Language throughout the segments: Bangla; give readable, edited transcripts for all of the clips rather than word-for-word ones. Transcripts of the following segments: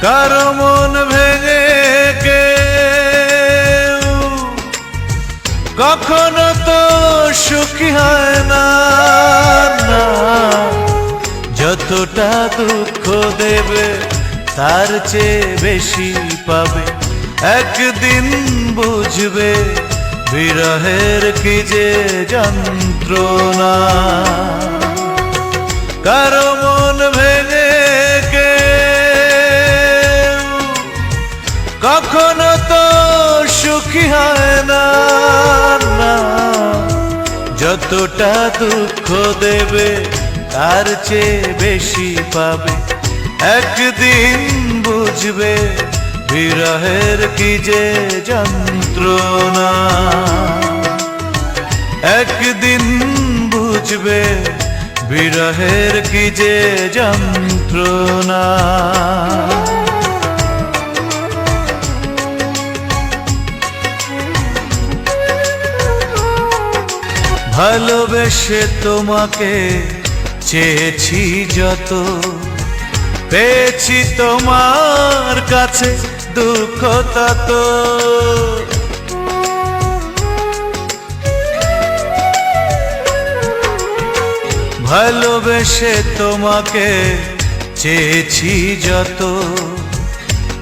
কারো মন ভেঙে কেউ কখনো তো সুখী হয় না, যতটা দুঃখ দেবে তার চেয়ে বেশি পাবে, একদিন বুঝবে বিরহের কি যে যন্ত্রণা। কারো মন ভেঙে কেউ কখনো তো সুখী হয় না, যতটা দুঃখ দেবে তার চেয়ে বেশি পাবে, একদিন বুঝবে বিরহের কি যে যন্ত্রণা, একদিন বুঝবে বিরহের কি যে যন্ত্রণা। ভালোবেসে তোমাকে চেয়েছি যত, পেয়েছি তোমার কাছে দুঃখ তত। ভালোবেসে তোমাকে চেয়েছি যত,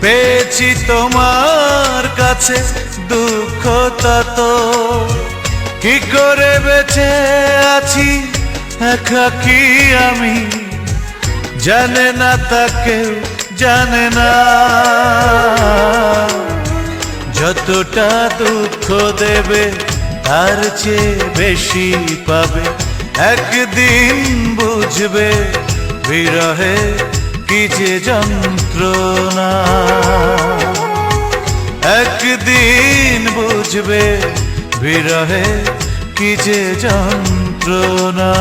পেয়েছি তোমার কাছে দুঃখ তত। কি করে বেঁচে আছি একাকী আমি, জানে না তা কেউ জানে না, যতটা দুঃখ দেবে তার চেয়ে বেশি পাবে, একদিন বুঝবে বিরহে কি যে যন্ত্রণা, একদিন বুঝবে বিরহে কি যে যন্ত্রণা।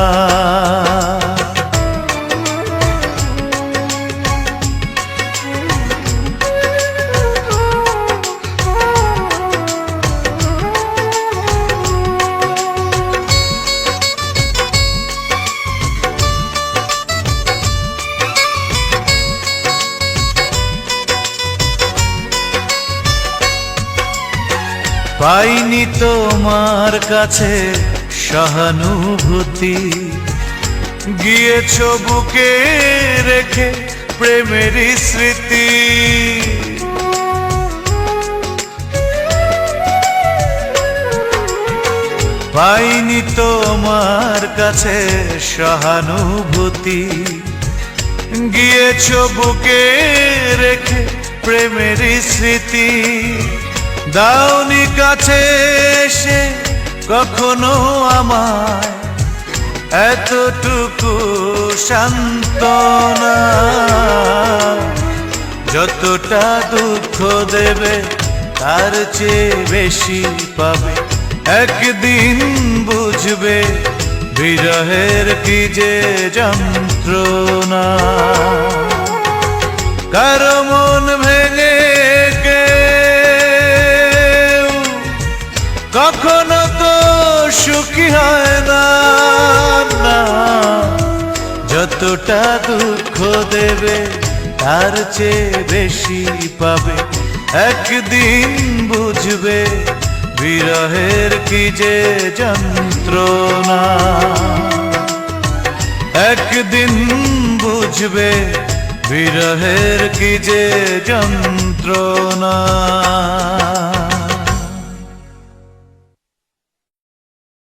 পাইনি তোমার কাছে সহানুভূতি, গিয়েছো বুকে রেখে প্রেমের স্মৃতি। পাইনি তোমার কাছে সহানুভূতি, গিয়েছো বুকে রেখে প্রেমের স্মৃতি। দাওনি কাছে এসে কখনো আমায় এতটুকু সান্ত্বনা, যতটা দুঃখ দেবে তার চেয়ে বেশি পাবে, একদিন বুঝবে বিরহের কি যে যন্ত্রণা। কারো মন ভেঙে কখনো তো সুখী হয় না, যতটা দুঃখ দেবে তার চেয়ে বেশি পাবে, একদিন বুঝবে বিরহের কি যে যন্ত্রণা, একদিন বুঝবে বিরহের কি যে যন্ত্রণা।